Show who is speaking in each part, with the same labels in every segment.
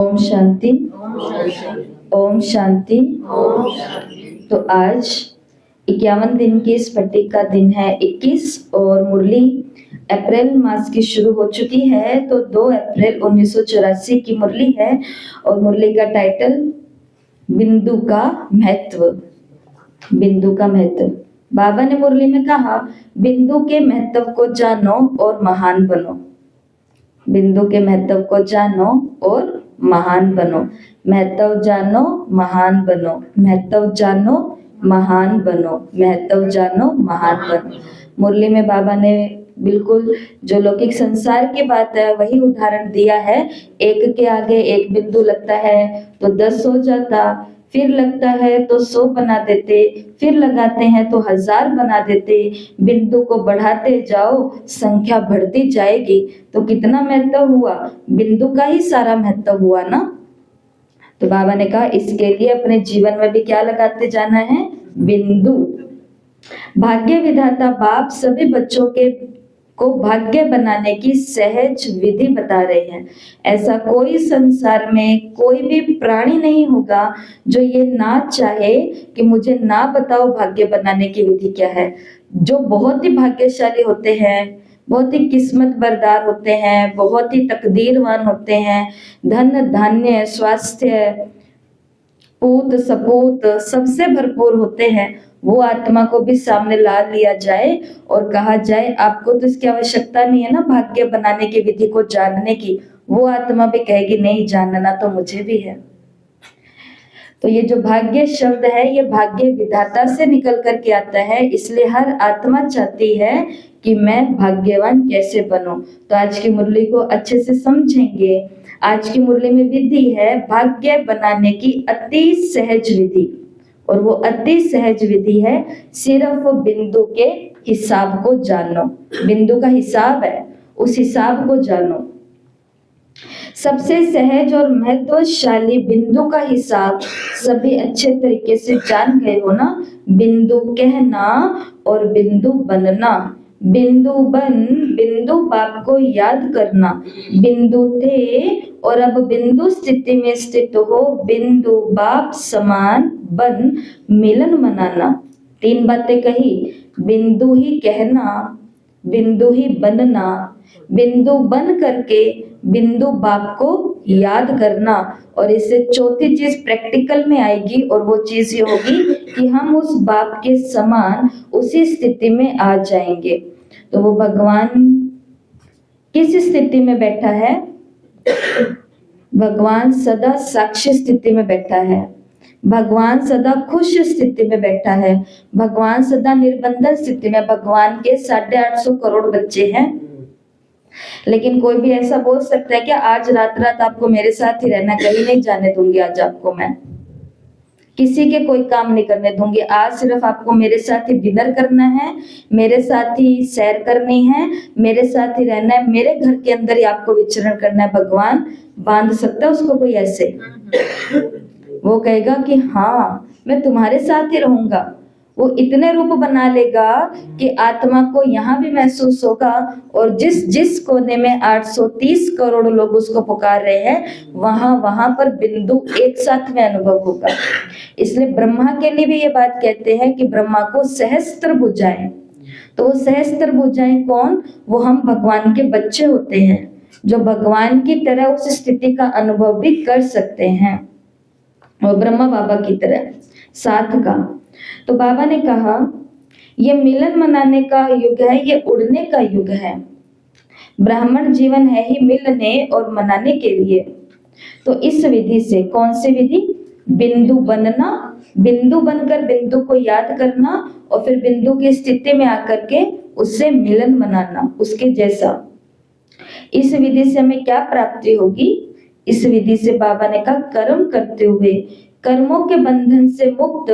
Speaker 1: ओम शांति। ओम शांति। तो आज 51 दिन की इस पट्टी का दिन है 21 और मुरली अप्रैल मास की शुरू हो चुकी है। तो 2 अप्रैल 1984 की मुरली है और मुरली का टाइटल बिंदु का महत्व। बिंदु का महत्व। बाबा ने मुरली में कहा, बिंदु के महत्व को जानो और महान बनो। बिंदु के महत्व को जानो और महान बनो। महत्व जानो, महान बनो। महत्व जानो, महान बनो। महत्व जानो, महान बनो। मुरली में बाबा ने बिल्कुल जो लौकिक संसार की बात है वही उदाहरण दिया है। एक के आगे एक बिंदु लगता है तो 10 हो जाता, फिर लगता है तो 100 बना देते, फिर लगाते हैं तो 1000 बना देते। बिंदु को बढ़ाते जाओ, संख्या बढ़ती जाएगी। तो कितना महत्व हुआ? बिंदु का ही सारा महत्व हुआ ना। तो बाबा ने कहा इसके लिए अपने जीवन में भी क्या लगाते जाना है? बिंदु। भाग्य विधाता बाप सभी बच्चों के को भाग्य बनाने की सहज विधि बता रहे हैं। ऐसा कोई संसार में कोई भी प्राणी नहीं होगा जो ये ना चाहे कि मुझे ना बताओ भाग्य बनाने की विधि क्या है। जो बहुत ही भाग्यशाली होते हैं, बहुत ही किस्मत बरदार होते हैं, बहुत ही तकदीरवान होते हैं, धन धान्य स्वास्थ्य पूत सपूत सबसे भरपूर होते हैं, वो आत्मा को भी सामने ला लिया जाए और कहा जाए आपको तो इसकी आवश्यकता नहीं है ना भाग्य बनाने की विधि को जानने की। वो आत्मा भी कहेगी नहीं, जानना तो मुझे भी है। तो ये जो भाग्य शब्द है ये भाग्य विधाता से निकल करके आता है, इसलिए हर आत्मा चाहती है कि मैं भाग्यवान कैसे बनूं। तो आज की मुरली को अच्छे से समझेंगे। आज की मुरली में विधि है भाग्य बनाने की अति सहज विधि, और वो अति सहज विधि है सिर्फ बिंदु के हिसाब को जानो। बिंदु का हिसाब है, उस हिसाब को जानो। सबसे सहज और महत्वशाली बिंदु का हिसाब सभी अच्छे तरीके से जान गए हो ना। बिंदु कहना और बिंदु बनना। बिंदु बन, बिंदु बाप को याद करना। बिंदु थे और अब बिंदु स्थिति में स्थित हो, बिंदु बाप समान बन मिलन मनाना। 3 बातें कही। बिंदु ही कहना, बिंदु ही बनना, बिंदु बन करके बिंदु बाप को याद करना। और इससे चौथी चीज प्रैक्टिकल में आएगी और वो चीज ये होगी कि हम उस बाप के समान उसी स्थिति में आ जाएंगे। तो वो भगवान किस स्थिति में बैठा है? भगवान सदा साक्षी स्थिति में बैठा है। भगवान सदा खुश स्थिति में बैठा है। भगवान सदा निर्बंधन स्थिति में। भगवान के 850 करोड़ बच्चे हैं, लेकिन कोई भी ऐसा बोल सकता है कि आज रात रात आपको मेरे साथ ही रहना, कहीं नहीं जाने दूंगी आज आपको मैं, किसी के कोई काम नहीं करने दूंगी, आज सिर्फ आपको मेरे साथ ही डिनर करना है, मेरे साथ ही सैर करनी है, मेरे साथ ही रहना है, मेरे घर के अंदर ही आपको विचरण करना है। भगवान बांध सकता है उसको कोई ऐसे? वो कहेगा कि हाँ मैं तुम्हारे साथ ही रहूंगा। वो इतने रूप बना लेगा कि आत्मा को यहाँ भी महसूस होगा, और जिस जिस कोने में 830 करोड़ लोग उसको पुकार रहे हैं वहां वहां पर बिंदु एक साथ में अनुभव होगा। इसलिए ब्रह्मा के लिए भी ये बात कहते हैं कि ब्रह्मा को सहस्त्र भुजाएं। तो वो सहस्त्र भुजाएं कौन? वो हम भगवान के बच्चे होते हैं जो भगवान की तरह उस स्थिति का अनुभव भी कर सकते हैं, और ब्रह्मा बाबा की तरह साथ का। तो बाबा ने कहा ये मिलन मनाने का युग है, ये उड़ने का युग है। ब्राह्मण जीवन है ही मिलने और मनाने के लिए। तो इस विधि से, कौन सी विधि? बिंदु बनना, बिंदु बनकर बिंदु को याद करना, और फिर बिंदु की स्थिति में आकर के उससे मिलन मनाना, उसके जैसा। इस विधि से हमें क्या प्राप्ति होगी? इस विधि से बाबा ने कहा कर्म करते हुए कर्मों के बंधन से मुक्त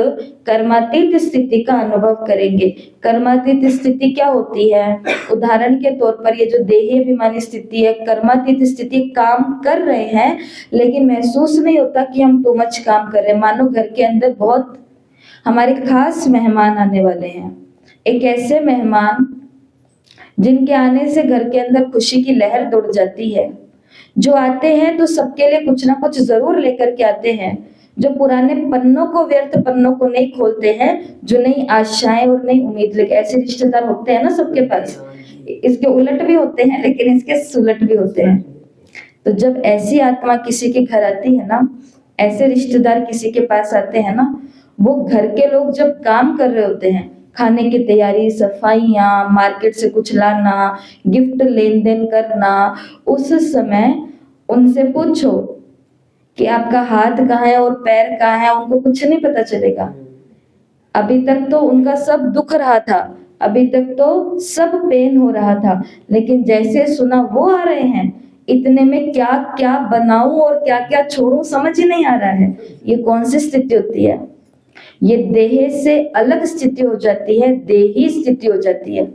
Speaker 1: कर्मातीत स्थिति का अनुभव करेंगे। कर्मातीत स्थिति क्या होती है? उदाहरण के तौर पर ये जो देही अभिमानी स्थिति है, कर्मातीत स्थिति, काम कर रहे हैं लेकिन महसूस नहीं होता कि हम टू मच काम कर रहे हैं। मानो घर के अंदर बहुत हमारे खास मेहमान आने वाले हैं, एक ऐसे मेहमान जिनके आने से घर के अंदर खुशी की लहर दौड़ जाती है, जो आते हैं तो सबके लिए कुछ ना कुछ जरूर लेकर के आते हैं, जो पुराने पन्नों को, व्यर्थ पन्नों को नहीं खोलते हैं, जो नई आशाएं और नई उम्मीद लेके, ऐसे रिश्तेदार होते हैं ना सबके पास। इसके उलट भी होते हैं लेकिन इसके सुलट भी होते हैं। तो जब ऐसी आत्मा किसी के घर आती है ना, ऐसे रिश्तेदार किसी के पास आते हैं ना, वो घर के लोग जब काम कर रहे होते हैं, खाने की तैयारी, सफाइयाँ, मार्केट से कुछ लाना, गिफ्ट लेन देन करना, उस समय उनसे पूछो कि आपका हाथ कहाँ है और पैर कहाँ है, उनको कुछ नहीं पता चलेगा। अभी तक तो उनका सब दुख रहा था, अभी तक तो सब पेन हो रहा था, लेकिन जैसे सुना वो आ रहे हैं, इतने में क्या क्या बनाऊं और क्या क्या छोड़ूं समझ ही नहीं आ रहा है। ये कौन सी स्थिति होती है? ये देह से अलग स्थिति हो जाती है, देही स्थिति हो जाती है।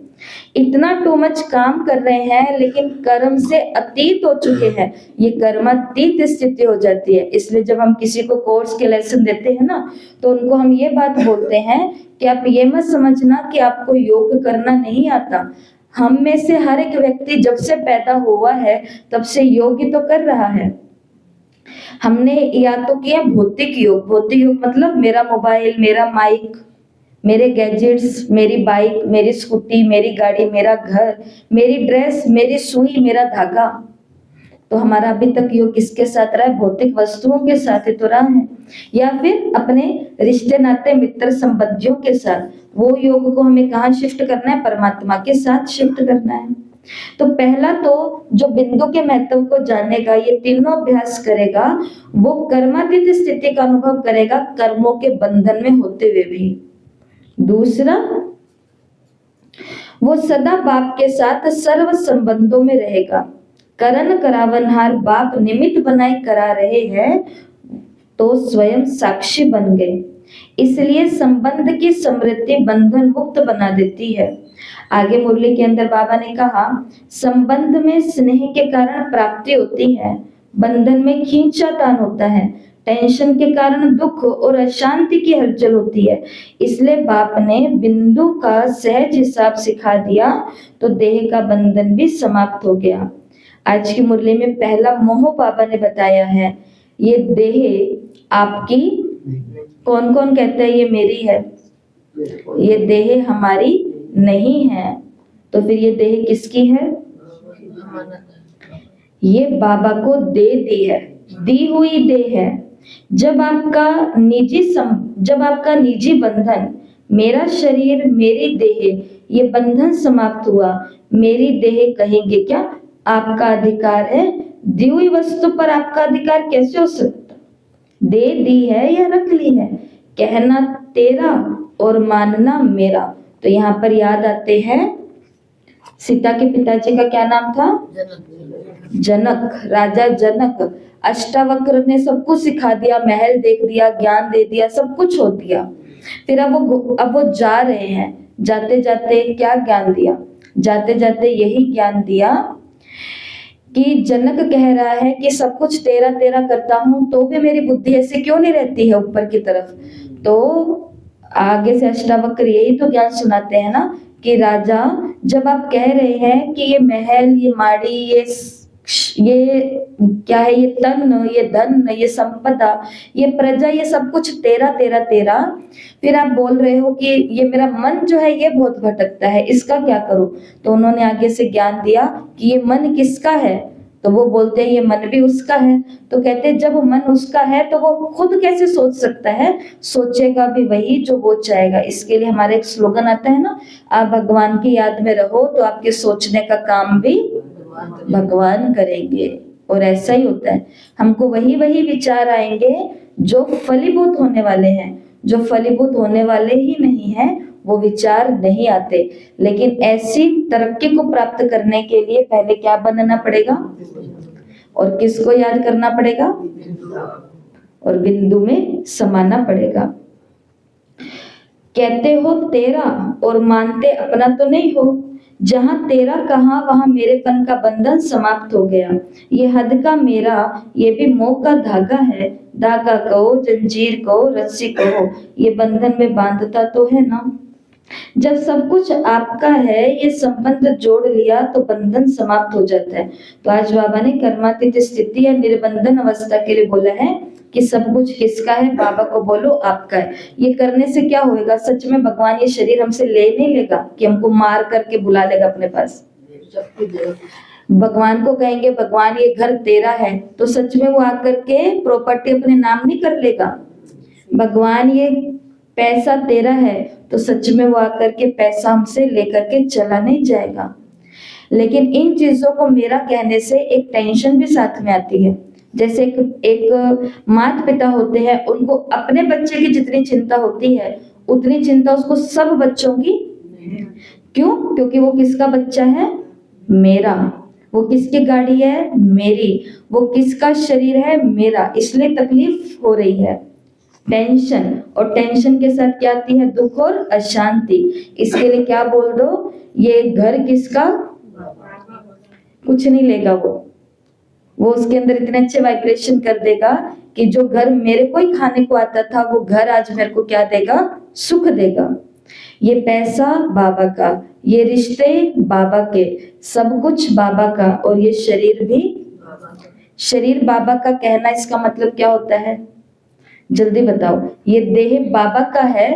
Speaker 1: इतना टू मच काम कर रहे हैं लेकिन कर्म से अतीत हो चुके हैं, ये कर्मातीत स्थिति हो जाती है। इसलिए जब हम किसी को कोर्स के लेसन देते हैं ना, तो उनको हम ये बात बोलते हैं कि आप ये मत समझना कि आपको योग करना नहीं आता। हम में से हर एक व्यक्ति जब से पैदा हुआ है तब से योग ही तो कर रहा है। हमने या तो किया भौतिक योग, भौतिक योग मतलब मेरा मोबाइल, मेरा माइक, मेरे गैजेट्स, मेरी बाइक, मेरी स्कूटी, मेरी गाड़ी, मेरा घर, मेरी ड्रेस, मेरी सुई, मेरा धागा। तो हमारा अभी तक योग किसके साथ रहा है? भौतिक वस्तुओं के साथ ही तो रहा है, या फिर अपने रिश्ते नाते मित्र संबंधियों के साथ। वो योग को हमें कहाँ शिफ्ट करना है? परमात्मा के साथ शिफ्ट करना है। तो पहला तो जो बिंदु के महत्व को जानेगा, ये तीनों अभ्यास करेगा, वो कर्मातीत स्थिति का अनुभव करेगा कर्मों के बंधन में होते हुए भी। दूसरा, वो सदा बाप के साथ सर्व संबंधों में रहेगा। करण करावनहार बाप निमित्त बनाए करा रहे हैं तो स्वयं साक्षी बन गए, इसलिए संबंध की समृद्धि बंधन मुक्त बना देती है। आगे मुरली के अंदर बाबा ने कहा, संबंध में स्नेह के कारण प्राप्ति होती है, बंधन में खींचातान होता है, टेंशन के कारण दुख और अशांति की हलचल होती है। इसलिए बाप ने बिंदु का सहज हिसाब सिखा दिया तो देह का बंधन भी समाप्त हो गया। आज की मुरली में पहला मोह बाबा ने बताया है, ये देह आपकी, कौन कौन कहता है ये मेरी है? ये देह हमारी नहीं है, तो फिर ये देह किसकी है? ये बाबा को दे दी है, दी हुई देह है। जब आपका निजी बंधन, मेरा शरीर मेरी देह, ये बंधन समाप्त हुआ, मेरी देह कहेंगे क्या आपका अधिकार है? दी हुई वस्तु पर आपका अधिकार कैसे हो सकता? दे दी है या रख ली है, कहना तेरा और मानना मेरा। तो यहाँ पर याद आते हैं, सीता के पिताजी का क्या नाम था? जनक, राजा जनक। अष्टावक्र ने सब कुछ सिखा दिया, महल देख दिया, ज्ञान दे दिया, सब कुछ हो दिया। फिर अब वो जा रहे हैं, जाते जाते क्या ज्ञान दिया? जाते जाते यही ज्ञान दिया कि जनक कह रहा है कि सब कुछ तेरा तेरा करता हूं तो भी मेरी बुद्धि ऐसे क्यों नहीं रहती है ऊपर की तरफ। तो आगे से अष्टावक्र यही तो ज्ञान सुनाते हैं ना कि राजा, जब आप कह रहे हैं कि ये महल, ये माड़ी, ये क्या है, ये तन, ये धन, ये संपदा, ये प्रजा, ये सब कुछ तेरा तेरा तेरा, फिर आप बोल रहे हो कि ये मेरा मन जो है ये बहुत भटकता है, इसका क्या करूं? तो उन्होंने आगे से ज्ञान दिया कि ये मन किसका है? तो वो बोलते हैं ये मन भी उसका है। तो कहते हैं जब मन उसका है तो वो खुद कैसे सोच सकता है? सोचेगा भी वही जो वो चाहेगा। इसके लिए हमारा एक स्लोगन आता है ना, आप भगवान की याद में रहो तो आपके सोचने का काम भी भगवान करेंगे। और ऐसा ही होता है, हमको वही वही विचार आएंगे जो फलीभूत होने वाले हैं। जो फलीभूत होने वाले ही नहीं है वो विचार नहीं आते। लेकिन ऐसी तरक्की को प्राप्त करने के लिए पहले क्या बनना पड़ेगा? और किसको याद करना पड़ेगा? और बिंदु में समाना पड़ेगा। कहते हो तेरा और मानते अपना तो नहीं हो। जहां तेरा कहा वहां मेरेपन का बंधन समाप्त हो गया। ये हद का मेरा, ये भी मोह का धागा है। धागा कहो, जंजीर कहो, रस्सी कहो, ये बंधन में बांधता तो है ना। जब सब कुछ आपका है, ये संबंध जोड़ लिया तो बंधन समाप्त हो जाता है। तो आज बाबा ने कर्मातीत स्थिति या निर्बंधन अवस्था के लिए बोला है कि सब कुछ किसका है, बाबा को बोलो आपका है। ये करने से क्या होएगा, सच में भगवान ये शरीर हमसे ले नहीं लेगा कि हमको मार करके बुला लेगा अपने पास। भगवान को कहेंगे भगवान ये घर तेरा है, तो सच में वो आकर के प्रॉपर्टी अपने नाम नहीं कर लेगा। भगवान ये पैसा तेरा है, तो सच में वो आकर के पैसा हमसे लेकर के चला नहीं जाएगा। लेकिन इन चीजों को मेरा कहने से एक टेंशन भी साथ में आती है। जैसे एक माता पिता होते हैं, उनको अपने बच्चे की जितनी चिंता होती है उतनी चिंता उसको सब बच्चों की क्यों? क्योंकि वो किसका बच्चा है, मेरा। वो किसकी गाड़ी है, मेरी। वो किसका शरीर है, मेरा। इसलिए तकलीफ हो रही है, टेंशन। और टेंशन के साथ क्या आती है, दुख और अशांति। इसके लिए क्या बोल दो, ये घर किसका, कुछ नहीं लेगा वो उसके अंदर इतने अच्छे वाइब्रेशन कर देगा कि जो घर मेरे को ही खाने को आता था, वो घर आज मेरे को क्या देगा, सुख देगा। ये पैसा बाबा का, ये रिश्ते बाबा के, सब कुछ बाबा का। और ये शरीर भी, शरीर बाबा का कहना इसका मतलब क्या होता है, जल्दी बताओ। ये देह बाबा का है,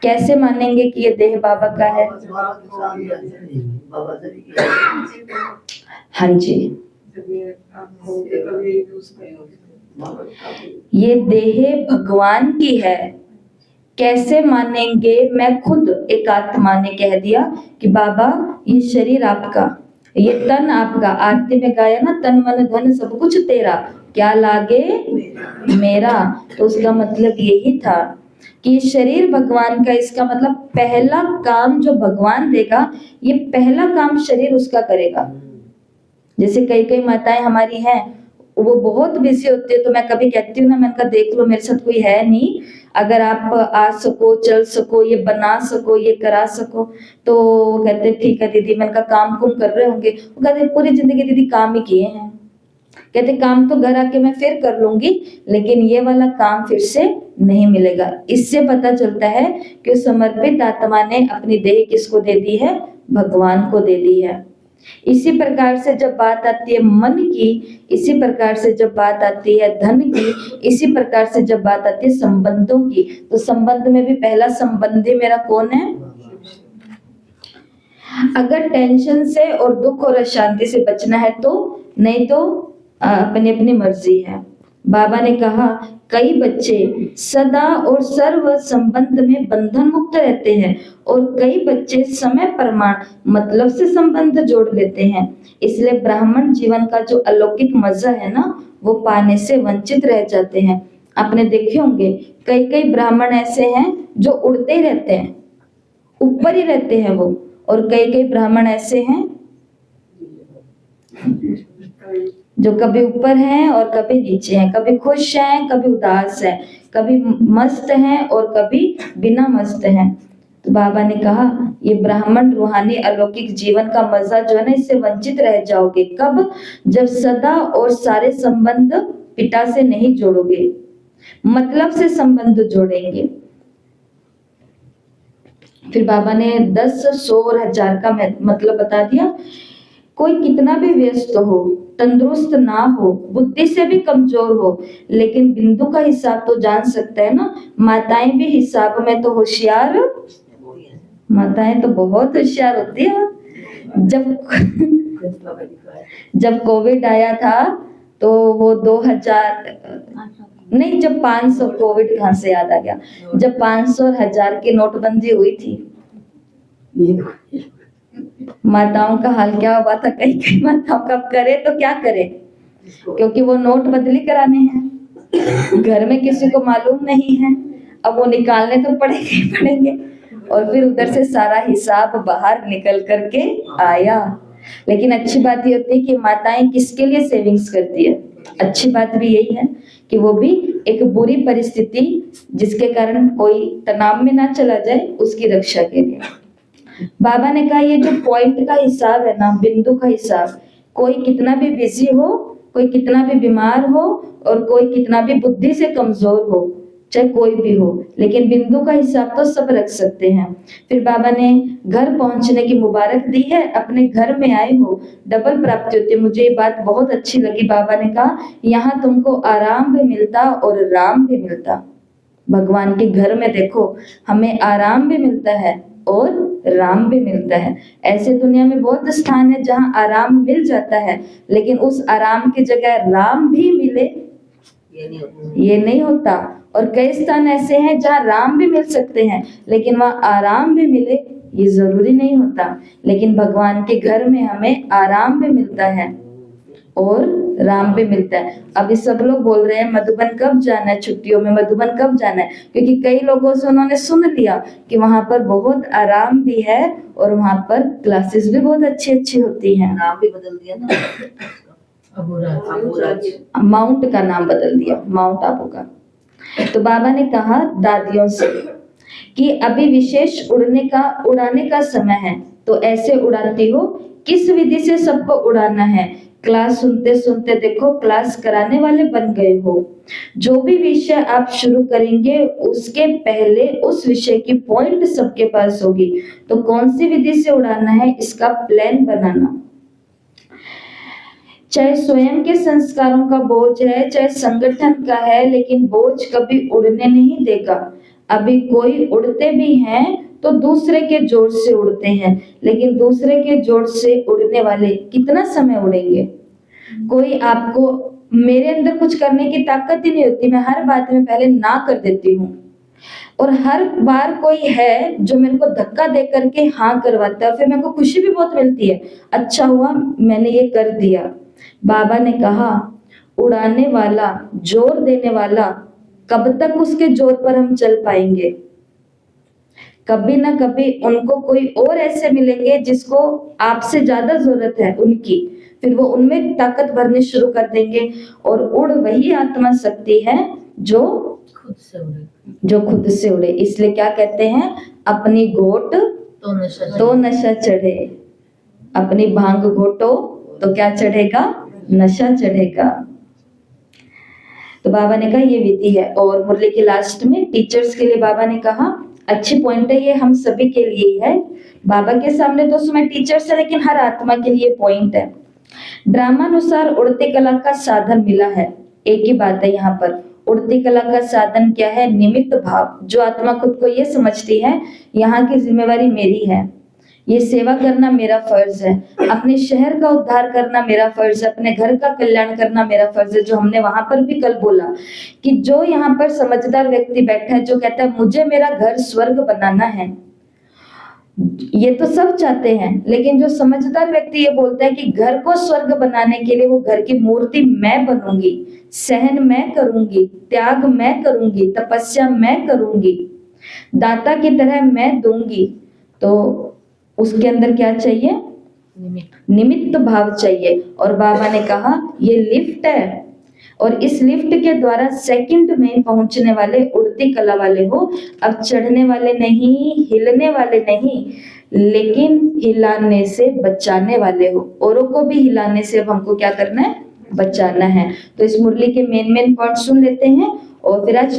Speaker 1: कैसे मानेंगे कि ये देह बाबा का है? हाँ जी, ये देह भगवान की है, कैसे मानेंगे? मैं खुद एक आत्मा ने कह दिया कि बाबा ये शरीर आपका, ये तन आपका। आरती में गाया ना, तन मन धन सब कुछ तेरा, क्या लागे मेरा। तो उसका मतलब यही था कि शरीर भगवान का। इसका मतलब पहला काम जो भगवान देगा, ये पहला काम शरीर उसका करेगा। जैसे कई कई माताएं हमारी हैं, वो बहुत बिजी होती है, तो मैं कभी कहती हूँ ना, मैंने कहा देख लो मेरे साथ कोई है नहीं, अगर आप आ सको, चल सको, ये बना सको, ये करा सको, तो कहते ठीक है दीदी। मैंने कहा काम कुम कर रहे होंगे? वो कहते पूरी जिंदगी दीदी काम ही किए हैं। कहते काम तो घर आके मैं फिर कर लूंगी, लेकिन ये वाला काम फिर से नहीं मिलेगा। इससे पता चलता है कि समर्पित आत्मा ने अपनी देह किसको दे दी है, भगवान को दे दी है। इसी प्रकार से जब बात आती है मन की, इसी प्रकार से जब बात आती है धन की, इसी प्रकार से जब बात आती है संबंधों की, तो संबंध में भी पहला संबंधी मेरा कौन है? अगर टेंशन से और दुख और अशांति से बचना है तो, नहीं तो अपनी अपनी मर्जी है। बाबा ने कहा कई बच्चे सदा और सर्व संबंध में बंधन मुक्त रहते हैं, और कई बच्चे समय प्रमाण मतलब से संबंध जोड़ लेते हैं। इसलिए ब्राह्मण जीवन का जो अलौकिक मजा है ना, वो पाने से वंचित रह जाते हैं। आपने देखे होंगे कई कई ब्राह्मण ऐसे हैं जो उड़ते ही रहते हैं, ऊपर ही रहते हैं वो, और कई कई ब्राह्मण ऐसे हैं जो कभी ऊपर हैं और कभी नीचे हैं, कभी खुश हैं, कभी उदास हैं, कभी मस्त हैं और कभी बिना मस्त हैं। तो बाबा ने कहा ये ब्राह्मण रूहानी अलौकिक जीवन का मजा जो है ना, इससे वंचित रह जाओगे। कब? जब सदा और सारे संबंध पिता से नहीं जोड़ोगे, मतलब से संबंध जोड़ेंगे। फिर बाबा ने 10, 100 और 1000 का मतलब बता दिया। कोई कितना भी व्यस्त हो, तंदुरुस्त ना हो, बुद्धि से भी कमजोर हो, लेकिन बिंदु का हिसाब तो जान सकता है ना। माताएं भी हिसाब में तो होशियार, माताएं तो बहुत होशियार होती है। जब कोविड आया था तो वो 2000 नहीं, जब 500, कोविड कहाँ से याद आ गया, जब 500 और 1000 की नोटबंदी हुई थी, माताओं का हाल क्या हुआ था। कई कई माताओं का करे तो क्या करे, क्योंकि वो नोट बदली कराने हैं, घर में किसी को मालूम नहीं है, अब वो निकालने तो पड़ेंगे। और फिर उधर से सारा हिसाब बाहर निकल करके आया। लेकिन अच्छी बात ये होती है कि माताएं किसके लिए सेविंग्स करती है। अच्छी बात भी यही है कि वो भी एक बुरी परिस्थिति जिसके कारण कोई तनाव में ना चला जाए, उसकी रक्षा के लिए। बाबा ने कहा ये जो पॉइंट का हिसाब है ना, बिंदु का हिसाब, कोई कितना भी बिजी हो, कोई कितना भी बीमार हो, और कोई कितना भी बुद्धि से कमजोर हो, चाहे कोई भी हो, लेकिन बिंदु का हिसाब तो सब रख सकते हैं। फिर बाबा ने घर पहुंचने की मुबारक दी है, अपने घर में आए हो डबल प्राप्ति होती है। मुझे ये बात बहुत अच्छी लगी। बाबा ने कहा यहाँ तुमको आराम भी मिलता और राम भी मिलता। भगवान के घर में देखो हमें आराम भी मिलता है और राम भी मिलता है। ऐसे दुनिया में बहुत स्थान है जहाँ आराम मिल जाता है, लेकिन उस आराम की जगह राम भी मिले ये नहीं होता। और कई स्थान ऐसे हैं जहाँ राम भी मिल सकते हैं, लेकिन वहाँ आराम भी मिले ये जरूरी नहीं होता। लेकिन भगवान के घर में हमें आराम भी मिलता है और राम भी मिलता है। अभी सब लोग बोल रहे हैं मधुबन कब जाना है, छुट्टियों में मधुबन कब जाना है, क्योंकि कई लोगों से उन्होंने सुन लिया कि वहां पर बहुत आराम भी है और वहां पर क्लासेस भी बहुत अच्छी अच्छी होती हैं।
Speaker 2: नाम भी बदल दिया ना, अबूराज।
Speaker 1: माउंट का नाम बदल दिया, माउंट आबू का। तो बाबा ने कहा दादियों से कि अभी विशेष उड़ाने का समय है, तो ऐसे उड़ाती हो, किस विधि से सबको उड़ाना है। क्लास सुनते सुनते देखो क्लास कराने वाले बन गए हो। जो भी विषय आप शुरू करेंगे उसके पहले उस विषय की पॉइंट सबके पास होगी, तो कौन सी विधि से उड़ाना है इसका प्लान बनाना। चाहे स्वयं के संस्कारों का बोझ है, चाहे संगठन का है, लेकिन बोझ कभी उड़ने नहीं देगा। अभी कोई उड़ते भी हैं तो दूसरे के जोर से उड़ते हैं, लेकिन दूसरे के जोर से उड़ने वाले कितना समय उड़ेंगे। कोई आपको, मेरे अंदर कुछ करने की ताकत ही नहीं होती, मैं हर बात में पहले ना कर देती हूँ, और हर बार कोई है जो मेरे को धक्का दे करके हाँ करवाता है, फिर मेरे को खुशी भी बहुत मिलती है, अच्छा हुआ मैंने ये कर दिया। बाबा ने कहा उड़ाने वाला, जोर देने वाला, कब तक उसके जोर पर हम चल पाएंगे। कभी ना कभी उनको कोई और ऐसे मिलेंगे जिसको आपसे ज्यादा जरूरत है उनकी, फिर वो उनमें ताकत भरनी शुरू कर देंगे, और उड़ वही आत्मा शक्ति है जो खुद से उड़े। इसलिए क्या कहते हैं, अपनी घोट तो नशा चढ़े, अपनी भांग घोटो तो क्या चढ़ेगा, नशा चढ़ेगा। तो बाबा ने कहा ये विधि है। और मुरली के लास्ट में टीचर्स के लिए बाबा ने कहा अच्छी पॉइंट है, ये हम सभी के लिए ही है। बाबा के सामने तो उसमें टीचर्स है, लेकिन हर आत्मा के लिए पॉइंट है। ड्रामानुसार उड़ती कला का साधन मिला है। एक ही बात है यहाँ पर, उड़ती कला का साधन क्या है, निमित्त भाव। जो आत्मा खुद को ये समझती है यहाँ की जिम्मेवारी मेरी है, ये सेवा करना मेरा फर्ज है, अपने शहर का उद्धार करना मेरा फर्ज है, अपने घर का कल्याण करना मेरा फर्ज है। जो हमने वहां पर भी कल बोला कि जो यहाँ पर समझदार व्यक्ति बैठा है जो कहता है मुझे मेरा घर स्वर्ग बनाना है, ये तो सब चाहते हैं, लेकिन जो समझदार व्यक्ति ये बोलता है कि घर को स्वर्ग बनाने के लिए वो घर की मूर्ति मैं बनूंगी, सहन मैं करूंगी, त्याग मैं करूंगी, तपस्या मैं करूंगी, दाता की तरह मैं दूंगी, तो उसके अंदर क्या चाहिए, निमित्त भाव चाहिए। और बाबा ने कहा ये लिफ्ट है, और इस लिफ्ट के द्वारा सेकंड में पहुंचने वाले उड़ती कला वाले हो। अब चढ़ने वाले नहीं, हिलने वाले नहीं, लेकिन हिलाने से बचाने वाले हो। औरों को भी हिलाने से अब हमको क्या करना है, बचाना है। तो इस मुरली के मेन पॉइंट सुन लेते हैं, और फिर आज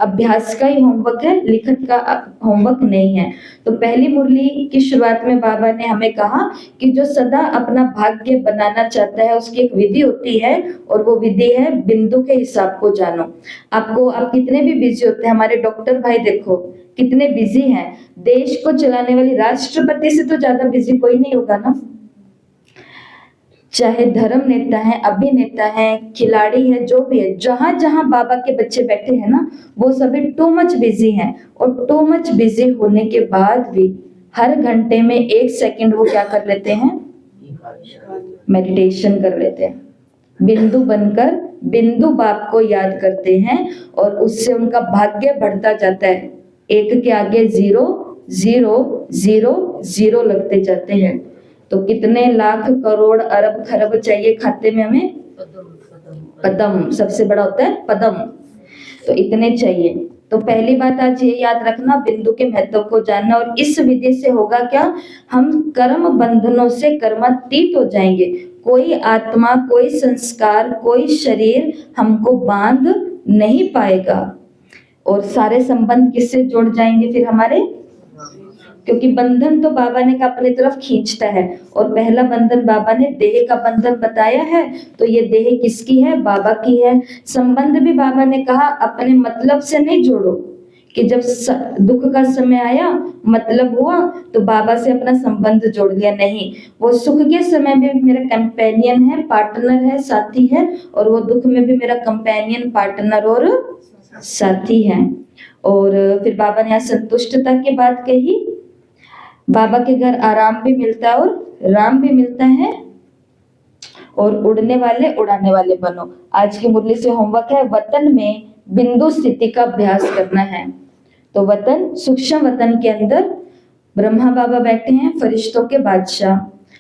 Speaker 1: अभ्यास का ही होमवर्क है, लिखत का होमवर्क नहीं है। तो पहली मुरली की शुरुआत में बाबा ने हमें कहा कि जो सदा अपना भाग्य बनाना चाहता है उसकी एक विधि होती है, और वो विधि है बिंदु के हिसाब को जानो। आप कितने भी बिजी होते हैं, हमारे डॉक्टर भाई देखो कितने बिजी हैं, देश को चलाने वाली राष्ट्रपति से तो ज्यादा बिजी कोई नहीं होगा ना। चाहे धर्म नेता है, अभिनेता है, खिलाड़ी है, जो भी है, जहां जहां बाबा के बच्चे बैठे हैं ना, वो सभी टू मच बिजी हैं। और टू मच बिजी होने के बाद भी हर घंटे में 1 सेकंड वो क्या कर लेते हैं, मेडिटेशन कर लेते हैं। बिंदु बनकर बिंदु बाप को याद करते हैं, और उससे उनका भाग्य बढ़ता जाता है। 1 के आगे 0 0 0 0 लगते जाते हैं। तो कितने लाख करोड़ अरब खरब चाहिए खाते में हमें, पदम सबसे बड़ा होता है, पदम, तो इतने चाहिए। तो पहली बात आज ये याद रखना, बिंदु के महत्व को जानना। और इस विधि से होगा क्या, हम कर्म बंधनों से कर्मातीत हो जाएंगे। कोई आत्मा, कोई संस्कार, कोई शरीर हमको बांध नहीं पाएगा। और सारे संबंध किससे जुड़ जाएंगे फिर हमारे, क्योंकि बंधन तो बाबा ने कहा अपनी तरफ खींचता है, और पहला बंधन बाबा ने देह का बंधन बताया है, तो ये देह किसकी है, बाबा की है। संबंध भी बाबा ने कहा अपने मतलब से नहीं जोड़ो, कि जब दुख का समय आया, मतलब हुआ तो बाबा से अपना संबंध जोड़ लिया, नहीं, वो सुख के समय में भी मेरा कंपेनियन है, पार्टनर है, साथी है, और वो दुख में भी मेरा कंपेनियन, पार्टनर और साथी है। और फिर बाबा ने यहाँ संतुष्टता की बात कही। बाबा के घर आराम भी मिलता है और राम भी मिलता है। और उड़ने वाले उड़ाने वाले बनो। आज की मुरली से होमवर्क है, वतन में बिंदु स्थिति का अभ्यास करना है। तो वतन, सूक्ष्म वतन के अंदर ब्रह्मा बाबा बैठे हैं, फरिश्तों के बादशाह,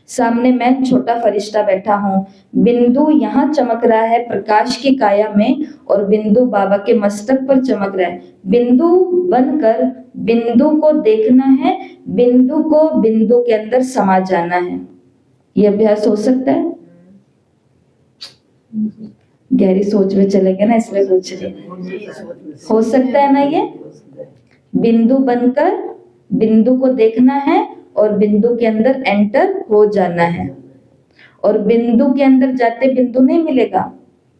Speaker 1: सामने मैं छोटा फरिश्ता बैठा हूँ। बिंदु यहाँ चमक रहा है प्रकाश की काया में, और बिंदु बाबा के मस्तक पर चमक रहा है। बिंदु बनकर बिंदु को देखना है, बिंदु को बिंदु के अंदर समा जाना है। ये अभ्यास हो सकता है? गहरी सोच में चले गए ना, इसलिए पूछ रही। हो सकता है ना ये? बिंदु बनकर बिंदु को देखना है और बिंदु के अंदर एंटर हो जाना है। और बिंदु के अंदर जाते बिंदु नहीं मिलेगा।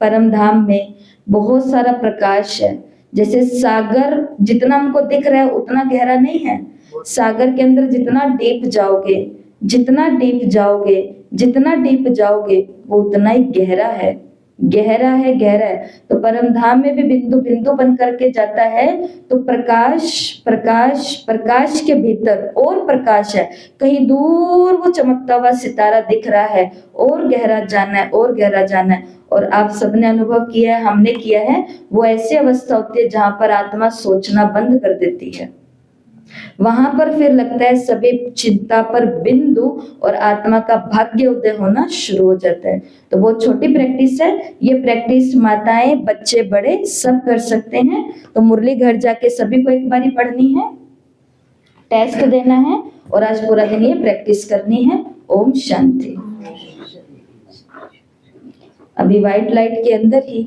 Speaker 1: परम धाम में बहुत सारा प्रकाश है। जैसे सागर जितना हमको दिख रहा है उतना गहरा नहीं है। सागर के अंदर जितना डीप जाओगे, जितना डीप जाओगे, जितना डीप जाओगे, वो उतना ही गहरा है, गहरा है, गहरा है। तो परम धाम में भी बिंदु बिंदु बन करके जाता है, तो प्रकाश प्रकाश प्रकाश के भीतर और प्रकाश है। कहीं दूर वो चमकता हुआ सितारा दिख रहा है, और गहरा जाना है, और गहरा जाना है। और आप सबने अनुभव किया है, हमने किया है, वो ऐसी अवस्था होती है जहां पर आत्मा सोचना बंद कर देती है। वहां पर फिर लगता है सभी चिंता पर बिंदु, और आत्मा का भाग्य उदय होना शुरू हो जाता है। तो बहुत छोटी प्रैक्टिस है ये। प्रैक्टिस माताएं, बच्चे, बड़े सब कर सकते हैं। तो मुरली घर जाके सभी को एक बारी पढ़नी है, टेस्ट देना है, और आज पूरा दिन ये प्रैक्टिस करनी है। ओम शांति। अभी व्हाइट लाइट के अंदर ही